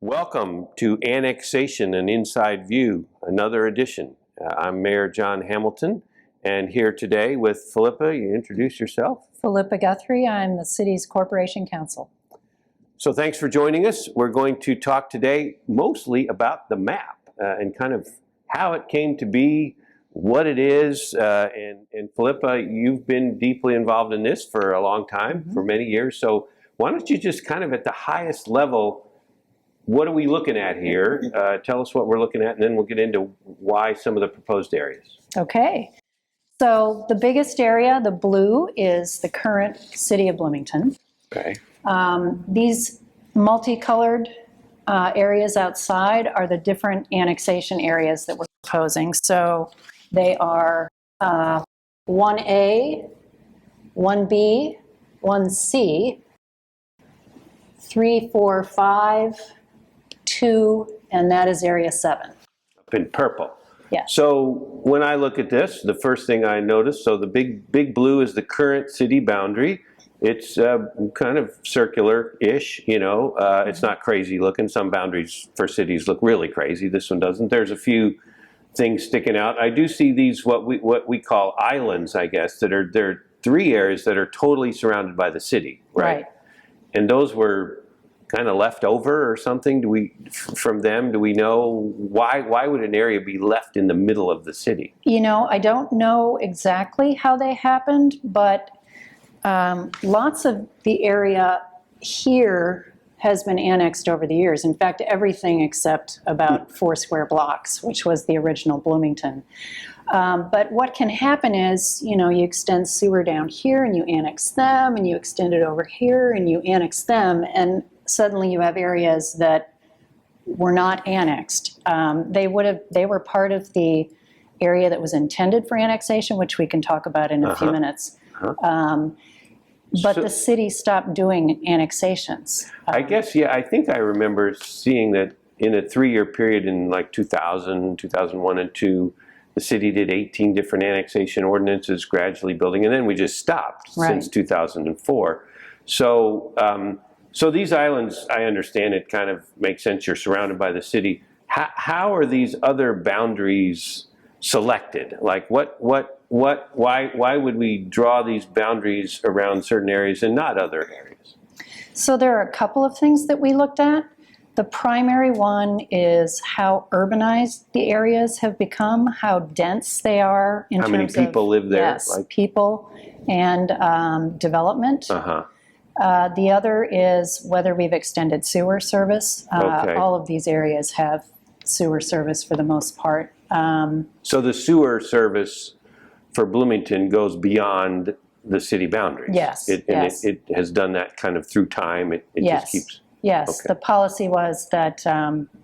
Welcome to Annexation, an Inside View, another edition. I'm Mayor John Hamilton, and here today with Philippa. You introduce yourself. Philippa Guthrie. I'm the city's corporation counsel. So thanks for joining us. We're going to talk today mostly about the map and kind of how it came to be, what it is. And Philippa, you've been deeply involved in this for a long time, for many years. So why don't you just kind of at the highest level, what are we looking at here? Tell us what we're looking at, and then we'll get into why some of the proposed areas. Okay. So the biggest area, the blue, is the current city of Bloomington. Okay. These multicolored areas outside are the different annexation areas that we're proposing. So they are 1A, 1B, 1C, 3, 4, 5, 2, and that is area 7. Up in purple. Yes. So when I look at this, the first thing I notice, so the big blue is the current city boundary. It's kind of circular-ish, you know. It's not crazy looking. Some boundaries for cities look really crazy. This one doesn't. There's a few things sticking out. I do see these what we call islands, I guess, there are 3 areas that are totally surrounded by the city, right? And those were kind of left over or something? Do we know why would an area be left in the middle of the city? You know, I don't know exactly how they happened, but lots of the area here has been annexed over the years. In fact, everything except about 4 square blocks, which was the original Bloomington. But what can happen is, you know, you extend sewer down here and you annex them, and you extend it over here and you annex them, and suddenly you have areas that were not annexed. They were part of the area that was intended for annexation, which we can talk about in a few minutes. But the city stopped doing annexations. I guess, yeah, I think I remember seeing that in a 3-year period in like 2000, 2001 and 2, the city did 18 different annexation ordinances, gradually building, and then we just stopped since 2004. So these islands, I understand it kind of makes sense. You're surrounded by the city. How are these other boundaries selected? Like why would we draw these boundaries around certain areas and not other areas? So there are a couple of things that we looked at. The primary one is how urbanized the areas have become, how dense they are in terms of... How many people live there? Yes, people and development. The other is whether we've extended sewer service. All of these areas have sewer service for the most part. So the sewer service for Bloomington goes beyond the city boundaries. Yes. It has done that kind of through time. It just keeps... Yes. Okay. The policy was that,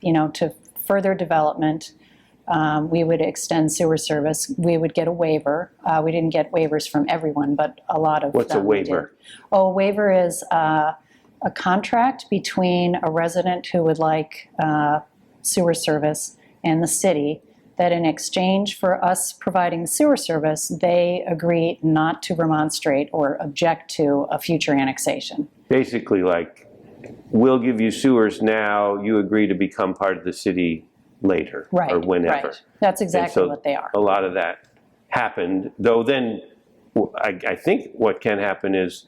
you know, to further development, we would extend sewer service. We would get a waiver. We didn't get waivers from everyone, but a lot of them. What's a waiver? Oh, a waiver is a contract between a resident who would like sewer service and the city, that in exchange for us providing the sewer service, they agree not to remonstrate or object to a future annexation. Basically, like, we'll give you sewers now, you agree to become part of the city later, or whenever. Right. That's exactly what they are. A lot of that happened, though then I think what can happen is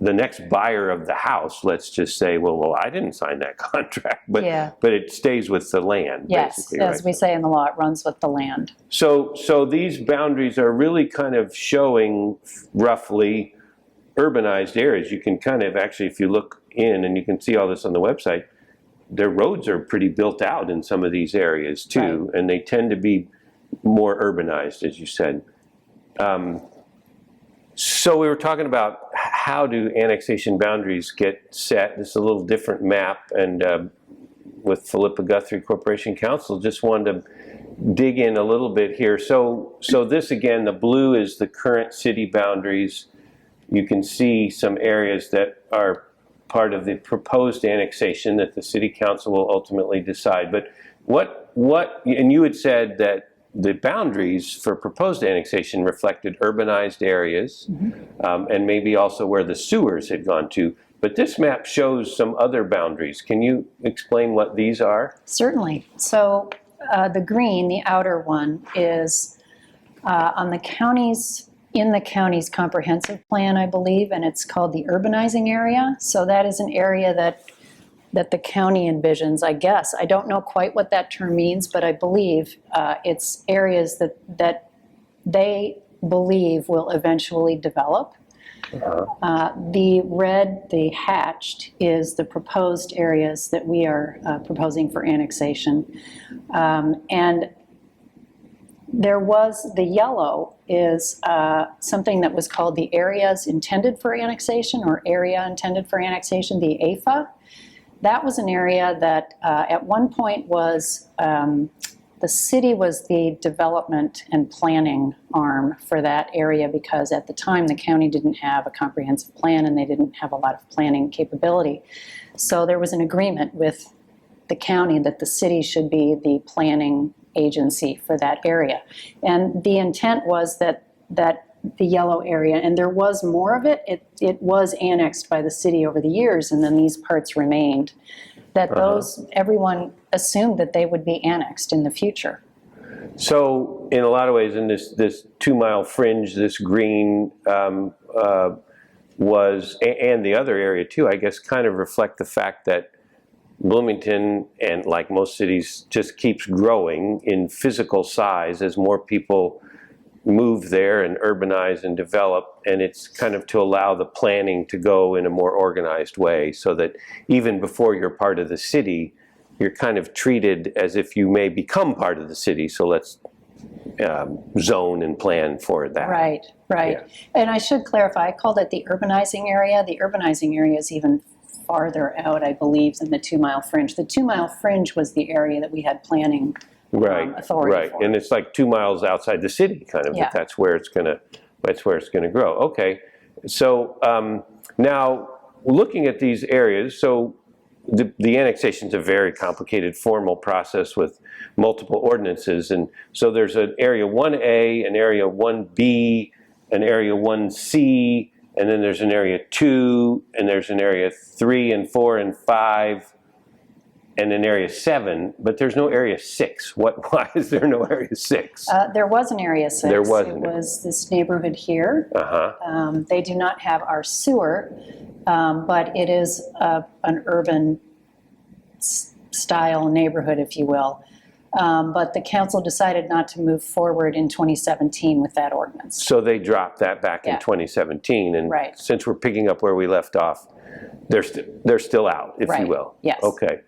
the next buyer of the house, let's just say, well, I didn't sign that contract, but it stays with the land, basically. Yes, as we say in the law, it runs with the land. So these boundaries are really kind of showing roughly urbanized areas. You can kind of actually, if you look in, and you can see all this on the website, their roads are pretty built out in some of these areas too, and they tend to be more urbanized, as you said. So we were talking about how do annexation boundaries get set. This is a little different map, and with Philippa Guthrie Corporation Counsel, just wanted to dig in a little bit here. So this again, the blue is the current city boundaries. You can see some areas that are part of the proposed annexation that the City Council will ultimately decide. But and you had said that the boundaries for proposed annexation reflected urbanized areas, and maybe also where the sewers had gone to. But this map shows some other boundaries. Can you explain what these are? Certainly. So the green, the outer one, is on the county's, in the county's comprehensive plan, I believe, and it's called the urbanizing area. So that is an area that the county envisions, I guess. I don't know quite what that term means, but I believe it's areas that they believe will eventually develop. The red, the hatched, is the proposed areas that we are proposing for annexation. And there was, the yellow is something that was called the areas intended for annexation, or area intended for annexation, the AFA. That was an area that at one point was, the city was the development and planning arm for that area, because at the time the county didn't have a comprehensive plan and they didn't have a lot of planning capability. So there was an agreement with the county that the city should be the planning agency for that area. And the intent was that the yellow area, and there was more of it, it was annexed by the city over the years, and then these parts remained, that those, everyone assumed that they would be annexed in the future. So in a lot of ways, in this 2 mile fringe, this green was, and the other area too, I guess, kind of reflect the fact that Bloomington, and like most cities, just keeps growing in physical size as more people move there and urbanize and develop, and it's kind of to allow the planning to go in a more organized way, so that even before you're part of the city, you're kind of treated as if you may become part of the city, so let's zone and plan for that. Right, right. Yeah. And I should clarify, I called it the urbanizing area. The urbanizing area is even farther out, I believe, than the 2 mile fringe. The 2 mile fringe was the area that we had planning authority for. And it's like 2 miles outside the city, kind of. But that's where it's gonna grow. Okay, so now looking at these areas, so the annexation is a very complicated formal process with multiple ordinances, and so there's an area 1A, an area 1B, an area 1C, and then there's an area 2, and there's an area 3 and 4 and 5, and an area 7, but there's no area 6. Why is there no area 6? There was an area 6. There was. It was this neighborhood here. They do not have our sewer, but it is an urban style neighborhood, if you will. But the council decided not to move forward in 2017 with that ordinance. So they dropped that back in 2017, and since we're picking up where we left off, they're still out, if you will. Yes. Okay.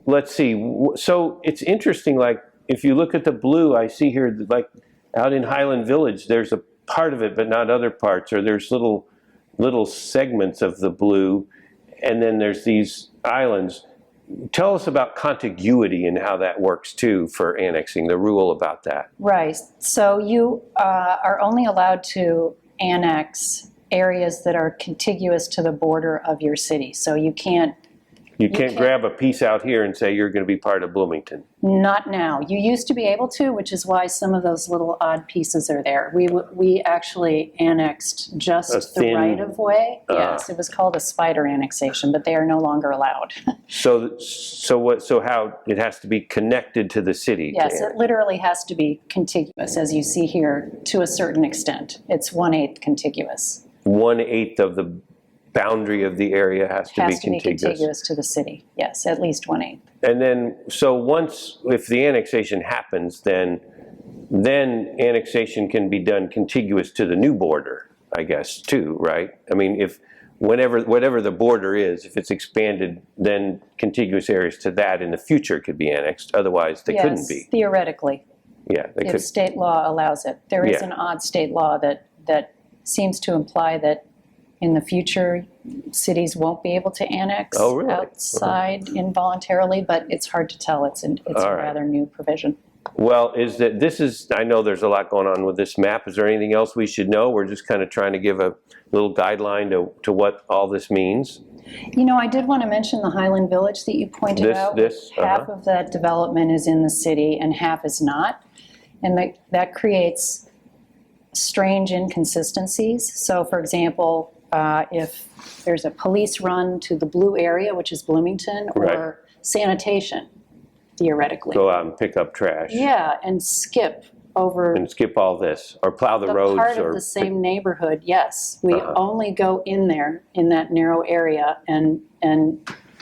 Let's see. So it's interesting, like, if you look at the blue, I see here, like, out in Highland Village, there's a part of it, but not other parts, or there's little segments of the blue, and then there's these islands. Tell us about contiguity and how that works too for annexing, the rule about that. Right. So you are only allowed to annex areas that are contiguous to the border of your city. So you can't grab a piece out here and say you're going to be part of Bloomington. Not now. You used to be able to, which is why some of those little odd pieces are there. We actually annexed just the right of way. Yes, it was called a spider annexation, but they are no longer allowed. So how it has to be connected to the city? Yes, it literally has to be contiguous, as you see here, to a certain extent. It's 1/8 contiguous. 1/8 of the boundary of the area has to be contiguous to the city. Yes, at least 1/8. And then, so once, if the annexation happens, then annexation can be done contiguous to the new border, I guess, too, right? I mean, if whatever the border is, if it's expanded, then contiguous areas to that in the future could be annexed. Otherwise, they couldn't be. Yes, theoretically. Yeah, they could. If state law allows it. There is an odd state law that seems to imply that in the future, cities won't be able to annex outside involuntarily, but it's hard to tell. It's a rather new provision. Well, I know there's a lot going on with this map. Is there anything else we should know? We're just kind of trying to give a little guideline to what all this means. You know, I did want to mention the Highland Village that you pointed out. Half of that development is in the city and half is not. And that creates strange inconsistencies. So, for example, if there's a police run to the blue area, which is Bloomington, or Right. sanitation, theoretically. Go out and pick up trash. Yeah, and skip over And skip all this, or plow the the roads, part or of the same neighborhood, yes. We only go in there, in that narrow area, and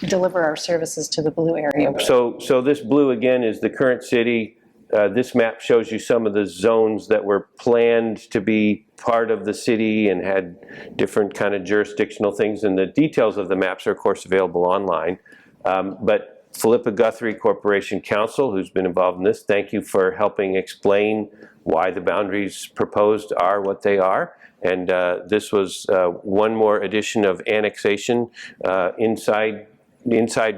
deliver our services to the blue area. So this blue again is the current city. This map shows you some of the zones that were planned to be part of the city and had different kind of jurisdictional things. And the details of the maps are, of course, available online. But Philippa Guthrie Corporation Counsel, who's been involved in this, thank you for helping explain why the boundaries proposed are what they are. And this was one more edition of Annexation Inside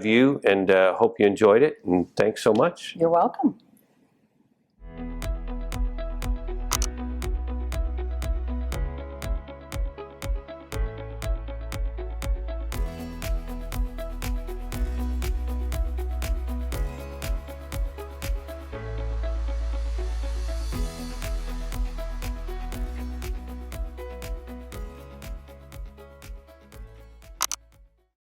View, and hope you enjoyed it, and thanks so much. You're welcome.